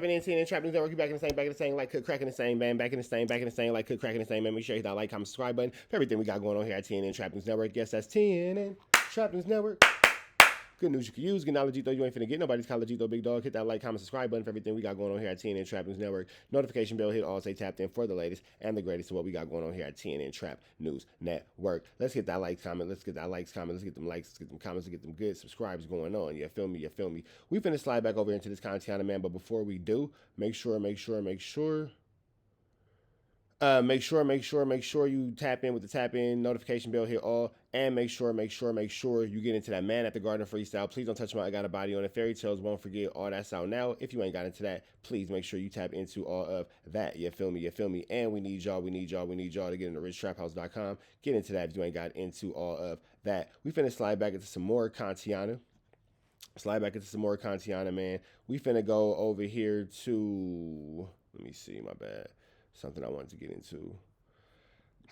in TNN Trap News Network, back in the same, like cook cracking the same, man, back in the same, like cook cracking the same, man. Make sure you hit that like, comment, subscribe button for everything we got going on here at TNN Trap News Network. Yes, that's TNN Trap News Network. Good news you can use. Good knowledge you ain't finna get nobody's college big dog. Hit that like, comment, subscribe button for everything we got going on here at TNN Trap News Network. Notification bell hit all, say tapped in for the latest and the greatest of what we got going on here at TNN Trap News Network. Let's get that like comment. Let's get that likes comment. Let's get them likes. Let's get them comments. Let's get them good subscribes going on. You feel me? You feel me? We finna slide back over into this content, man. But before we do, make sure you tap in with the tap in notification bell, hit all, and make sure you get into that Man at the Garden freestyle. Please don't touch my I Got a Body on it. Fairy Tales, Won't Forget, all that's out now. If you ain't got into that, please make sure you tap into all of that. You feel me? And we need y'all to get into richtraphouse.com. Get into that if you ain't got into all of that. We finna slide back into some more Kantiana. Man. We finna go over here to, let me see, my bad. Something I wanted to get into.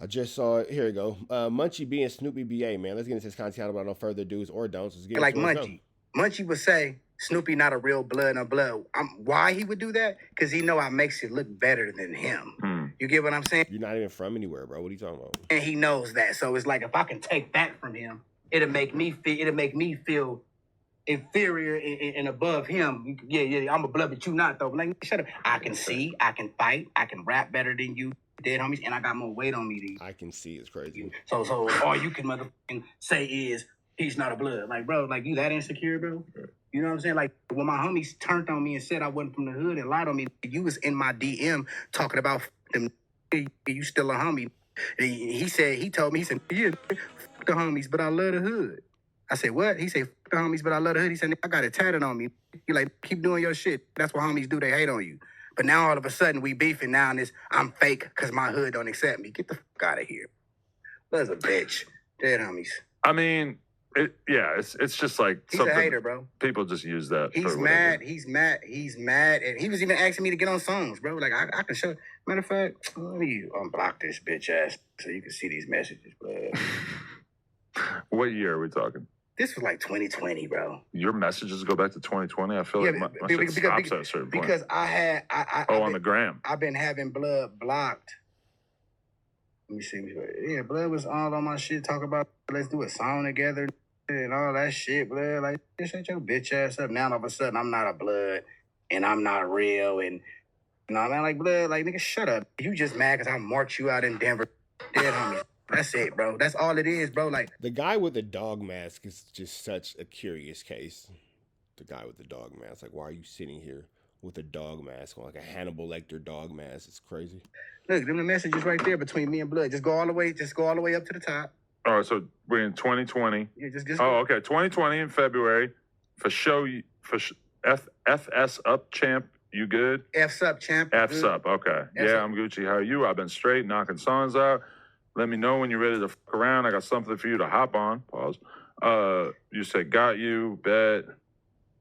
I just saw it. Here we go. Munchie B and Snoopy BA, man. Let's get into this content without no further do's or don'ts. Let's get like Munchie. Munchie would say, Snoopy not a real blood, no blood. Why he would do that? Because he know I makes it look better than him. You get what I'm saying? You're not even from anywhere, bro. What are you talking about? And he knows that. So it's like, if I can take that from him, it'll make me feel inferior and above him. Yeah, I'm a blood, but you not though. Like, shut up. I can see, I can fight, I can rap better than you, dead homies, and I got more weight on me than you. I can see, it's crazy. So all you can motherfucking say is he's not a blood. Like, bro, like, you that insecure, bro? You know what I'm saying? Like, when my homies turned on me and said I wasn't from the hood and lied on me, you was in my DM talking about them. You still a homie. And he told me, yeah, fuck the homies, but I love the hood. I said, what? He said, fuck the homies, but I love the hood. He said, I got it tatted on me. He like, keep doing your shit. That's what homies do. They hate on you. But now all of a sudden we beefing now and I'm fake because my hood don't accept me. Get the fuck out of here. That's a bitch. Dead homies. I mean, it's just like he's a hater, bro. People just use that. He's mad. He's mad. And he was even asking me to get on songs, bro. Like, I can show. Matter of fact, let me unblock this bitch ass so you can see these messages, bro. What year are we talking? This was like 2020, bro. Your messages go back to 2020? I feel like my shit stops at a certain point. Because I on the gram. I've been having blood blocked. Let me see. Yeah, blood was all on my shit. Talk about, let's do a song together and all that shit, blood. Like, shut your bitch ass up. Now all of a sudden I'm not a blood and I'm not real and man, like, blood, like, nigga, shut up. You just mad because I marked you out in Denver. Dead homies. That's it, bro. That's all it is, bro. Like, the guy with the dog mask is just such a curious case. The guy with the dog mask. Like, why are you sitting here with a dog mask on, like a Hannibal Lecter dog mask? It's crazy. Look, them the messages right there between me and Blood. Just go all the way up to the top. All right, so we're in 2020. Yeah, just oh, okay. 2020 in February. For show, FS up, champ. You good? F's up, champ. F's up, okay. F's up. I'm Gucci. How are you? I've been straight, knocking songs out. Let me know when you're ready to fuck around. I got something for you to hop on. Pause. You said, got you, bet.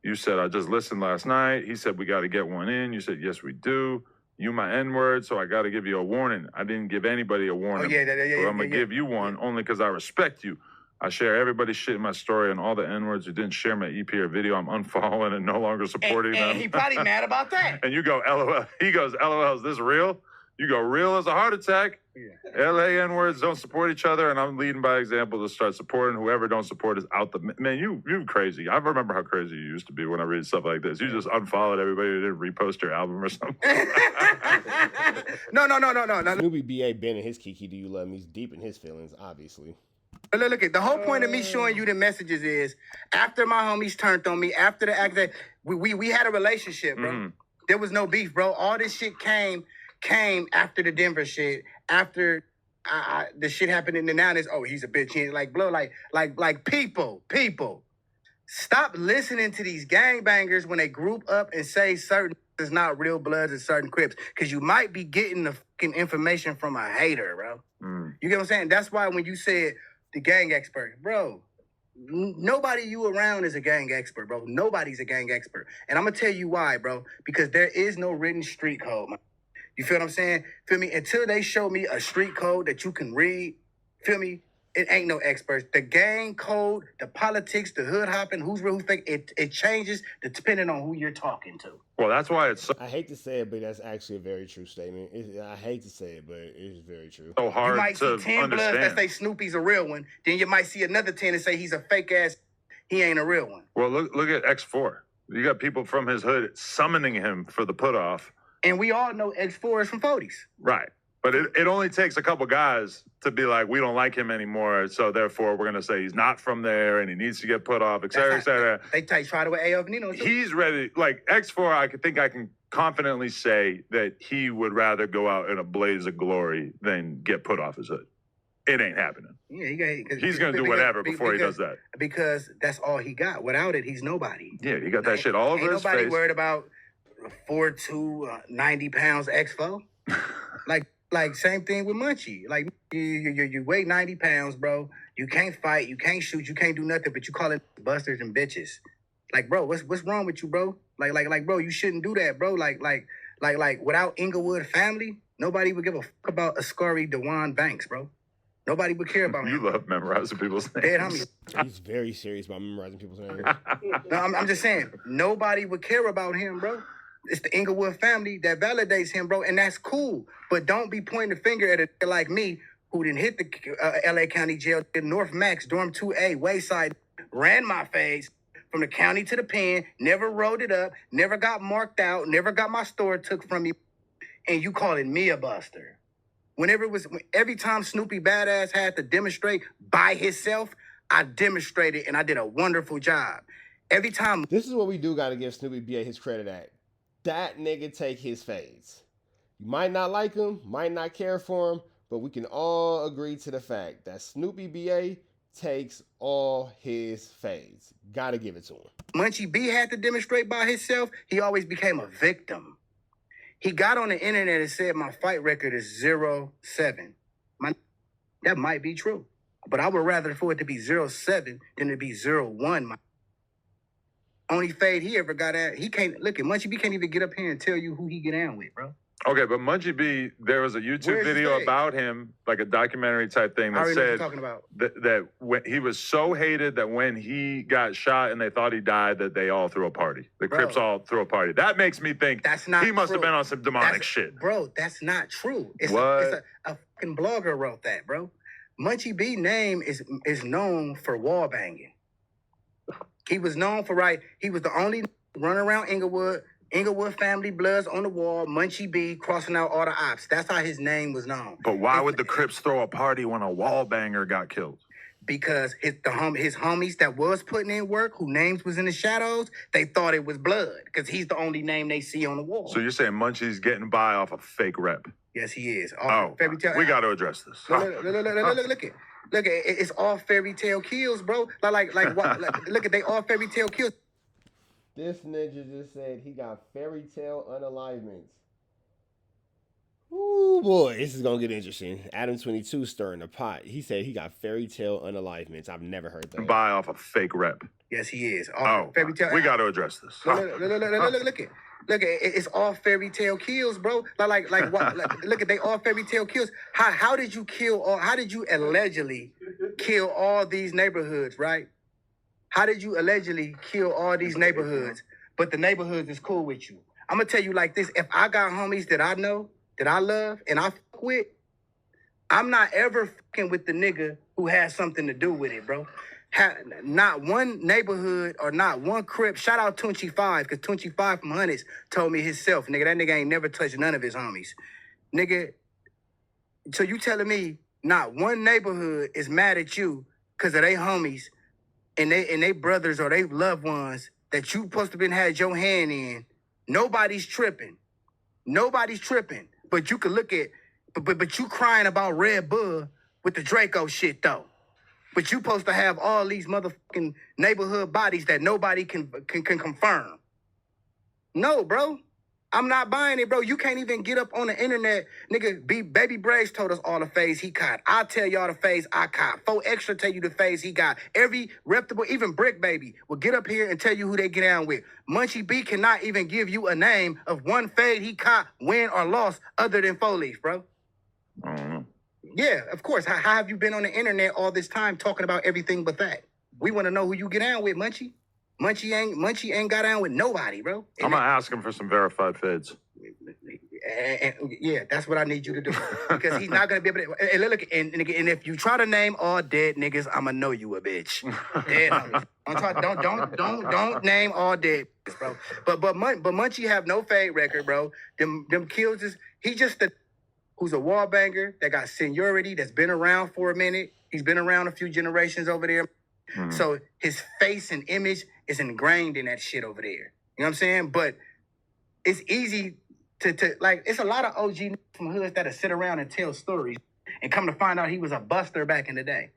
You said, I just listened last night. He said, we got to get one in. You said, yes, we do. You my N-word, so I got to give you a warning. I didn't give anybody a warning. Oh, yeah. So I'm going to give you one only because I respect you. I share everybody's shit in my story and all the N-words who didn't share my EP or video. I'm unfollowing and no longer supporting them. And he probably mad about that. And you go, LOL. He goes, LOL, is this real? You go, real as a heart attack. Yeah. LA N-words don't support each other, and I'm leading by example to start supporting. Whoever don't support is out the... Man, you crazy. I remember how crazy you used to be when I read stuff like this. You just unfollowed everybody who didn't repost your album or something. No. Snoopy B.A. been in his Kiki Do You Love Me. He's deep in his feelings, obviously. Look, the whole point of me showing you the messages is, after my homies turned on me, after the act that we had a relationship, bro. Mm-hmm. There was no beef, bro. All this shit came after the Denver shit, after the shit happened in the 90s. Oh, he's a bitch. He like, blow, like people. Stop listening to these gangbangers when they group up and say certain is not real bloods and certain Crips, because you might be getting the fucking information from a hater, bro. You get what I'm saying? That's why when you said the gang expert, bro, nobody you around is a gang expert, bro. Nobody's a gang expert. And I'm going to tell you why, bro. Because there is no written street code, man. You feel what I'm saying? Feel me? Until they show me a street code that you can read, feel me? it ain't no experts. The gang code, the politics, the hood hopping, who's real, who's fake, it changes depending on who you're talking to. Well, that's why it's I hate to say it, but that's actually a very true statement. I hate to say it, but it is very true. so hard You might to see 10 bloods that understand. say Snoopy's a real one. Then you might see another 10 and say he's a fake ass, he ain't a real one. Well, look at X4. You got people from his hood summoning him for the put off. And we all know X4 is from 40s. Right. But it only takes a couple guys to be like, we don't like him anymore, so therefore we're going to say he's not from there and he needs to get put off, et cetera, et cetera. They tried with AF Nino. He's ready. Like, X4, I think I can confidently say that he would rather go out in a blaze of glory than get put off his hood. It ain't happening. Yeah, he's going to do whatever before he does that. Because that's all he got. Without it, he's nobody. Yeah, he got that shit all over his face. Ain't nobody worried about 4'2", 90 pounds X4. Like same thing with Munchie. Like you weigh 90 pounds, bro. You can't fight, you can't shoot, you can't do nothing, but you call it busters and bitches. Like, bro, what's wrong with you, bro? Like, bro, you shouldn't do that, bro. Like, without Inglewood family, nobody would give a fuck about Ascari Dewan Banks, bro. Nobody would care about him. You love memorizing people's names. Dead homies. He's very serious about memorizing people's names. No, I'm just saying, nobody would care about him, bro. It's the Inglewood family that validates him, bro, and that's cool. But don't be pointing the finger at a nigga like me who didn't hit the L.A. County Jail, North Max, Dorm 2A, Wayside, ran my face from the county to the pen, never wrote it up, never got marked out, never got my store took from me, and you calling me a buster. Every time Snoopy Badass had to demonstrate by himself, I demonstrated and I did a wonderful job. Every time. This is what we do got to give Snoopy BA his credit at. That nigga take his fades. You might not like him, might not care for him, but we can all agree to the fact that Snoopy BA takes all his fades. Gotta give it to him. Munchie B had to demonstrate by himself. He always became a victim. He got on the internet and said my fight record is 0-7. That might be true, but I would rather for it to be 0-7 than to be 0-1. Only fade he ever got at, he can't, look at Munchie B can't even get up here and tell you who he get down with, bro. Okay, but Munchie B, there was a YouTube video about him, like a documentary type thing that said that when he was so hated that when he got shot and they thought he died, that they all threw a party. The Crips all threw a party. That makes me think that's not he must true. have been on some demonic shit. Bro, that's not true. It's what? A fucking blogger wrote that, bro. Munchie B name is known for wall banging. He was known for he was the only run around Inglewood family bloods on the wall, Munchie B crossing out all the ops. That's how his name was known. But why would the Crips throw a party when a wall banger got killed? Because his homies that was putting in work, who names was in the shadows, they thought it was blood because he's the only name they see on the wall. So you're saying Munchie's getting by off a fake rep? Yes, he is. We got to address this. Look, it's all fairy tale kills, bro. Like what? Look at they all fairy tale kills. This ninja just said he got fairy tale unalivements. Ooh, boy, this is going to get interesting. Adam22 stirring the pot. He said he got fairy tale unalivements. I've never heard that. Buy off a fake rep. Yes, he is. Fairy tale. We got to address this. Look, it's all fairy tale kills, bro. Like what? Look at they all fairy tale kills. How did you kill? How did you allegedly kill all these neighborhoods, right? How did you allegedly kill all these neighborhoods, but the neighborhoods is cool with you? I'm going to tell you like this. If I got homies that I know, that I love, and I fuck with, I'm not ever fucking with the nigga who has something to do with it, bro. Not one neighborhood or not one Crip. Shout out Tunchi 5, because Tunchi 5 from Hunnids told me himself, nigga, that nigga ain't never touched none of his homies. Nigga, so you telling me not one neighborhood is mad at you because of they homies and they brothers or they loved ones that you supposed to been had your hand in. Nobody's tripping. But you can look at, but you crying about Red Bull with the Draco shit though. But you supposed to have all these motherfucking neighborhood bodies that nobody can confirm. No, bro. I'm not buying it, bro. You can't even get up on the internet. Nigga, Baby Braves told us all the phase he caught. I'll tell y'all the phase I caught. 4 Extra tell you the phase he got. Every reputable, even Brick Baby, will get up here and tell you who they get down with. Munchie B cannot even give you a name of one fade he caught, win or lost, other than 4 Leaf, bro. Yeah, of course. How have you been on the internet all this time talking about everything but that? We want to know who you get down with, Munchie. Munchie ain't got down with nobody, bro. I'm gonna ask him for some verified fades. Yeah, that's what I need you to do, because he's not gonna be able to. And look, and if you try to name all dead niggas, I'ma know you a bitch. Dead homies. Don't name all dead niggas, bro. But Munchie have no fade record, bro. Them kills is he just who's a wall banger that got seniority, that's been around for a minute. He's been around a few generations over there. Mm-hmm. So his face and image is ingrained in that shit over there. You know what I'm saying? But it's easy to like, it's a lot of OG from hoods that'll sit around and tell stories and come to find out he was a buster back in the day.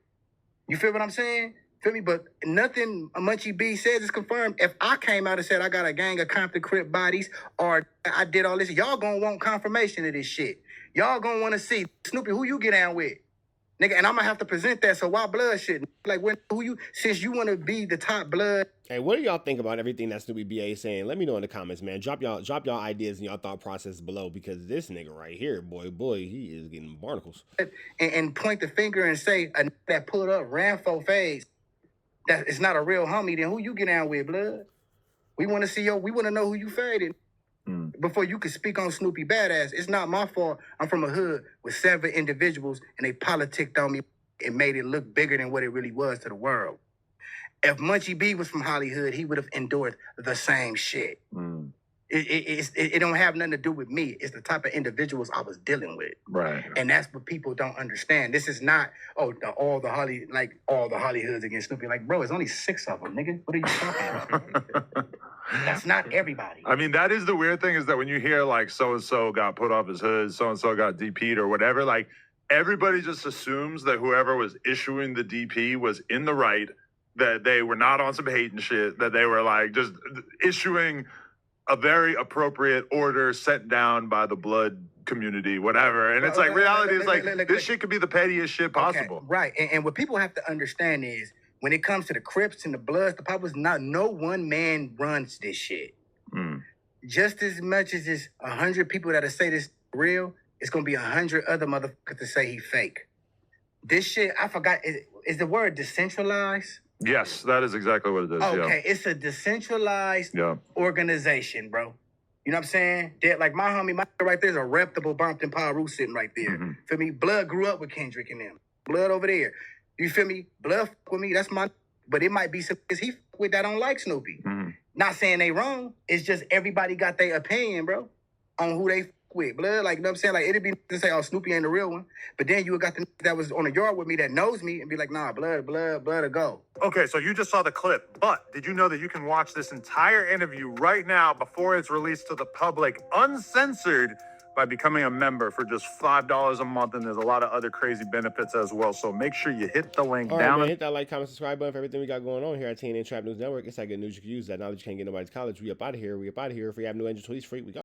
You feel what I'm saying? Feel me? But nothing Munchie B says is confirmed. If I came out and said I got a gang of Compton Crip bodies or I did all this, y'all gonna want confirmation of this shit. Y'all gonna want to see, Snoopy, who you get down with? Nigga, and I'm gonna have to present that, so why blood shit? Like, since you wanna be the top blood. Hey, what do y'all think about everything that Snoopy BA is saying? Let me know in the comments, man. Drop y'all ideas and y'all thought process below, because this nigga right here, boy, he is getting barnacles. And point the finger and say, a that pulled up, ran 4 fades, that is not a real homie, then who you get down with, blood? We wanna see we wanna know who you faded. Before you could speak on Snoopy badass. It's not my fault. I'm from a hood with 7 individuals and they politicked on me and made it look bigger than what it really was to the world. If Munchie B was from Hollywood, he would have endured the same shit. It don't have nothing to do with me. It's the type of individuals I was dealing with. Right. And that's what people don't understand. This is not, all the Hollywoods against Snoopy. Like, bro, it's only 6 of them, nigga. What are you talking about? That's not everybody. I mean, that is the weird thing, is that when you hear like so-and-so got put off his hood, so-and-so got DP'd or whatever, like everybody just assumes that whoever was issuing the DP was in the right, that they were not on some hate and shit, that they were like just issuing a very appropriate order sent down by the blood community, whatever. And it's like, reality is like, this shit could be the pettiest shit possible. Okay, right. And what people have to understand is, when it comes to the Crips and the Bloods, the Poppers, no one man runs this shit. Just as much as it's 100 people that'll say this real, it's gonna be 100 other motherfuckers to say he fake. This shit, I forgot, is the word decentralized? Yes, that is exactly what it is. Okay, yeah. It's a decentralized organization, bro. You know what I'm saying? Like my homie, right there's a reputable Brompton Paru sitting right there. Feel me? Blood grew up with Kendrick and them. Blood over there. You feel me? Blood fuck with me. That's my. But it might be some he fuck with that don't like Snoopy. Not saying they wrong. It's just everybody got their opinion, bro, on who they fuck with. Blood, like, you know what I'm saying? Like, it'd be to say, oh, Snoopy ain't the real one. But then you got the that was on the yard with me that knows me and be like, nah, blood to go. Okay, so you just saw the clip, but did you know that you can watch this entire interview right now before it's released to the public, uncensored, by becoming a member for just $5 a month, and there's a lot of other crazy benefits as well. So make sure you hit the link down. Man, hit that like, comment, subscribe button for everything we got going on here at TNN Trap News Network. It's that good news you can use. That knowledge you can't get nobody's college. We up out of here. If we have new angels, please free. We go.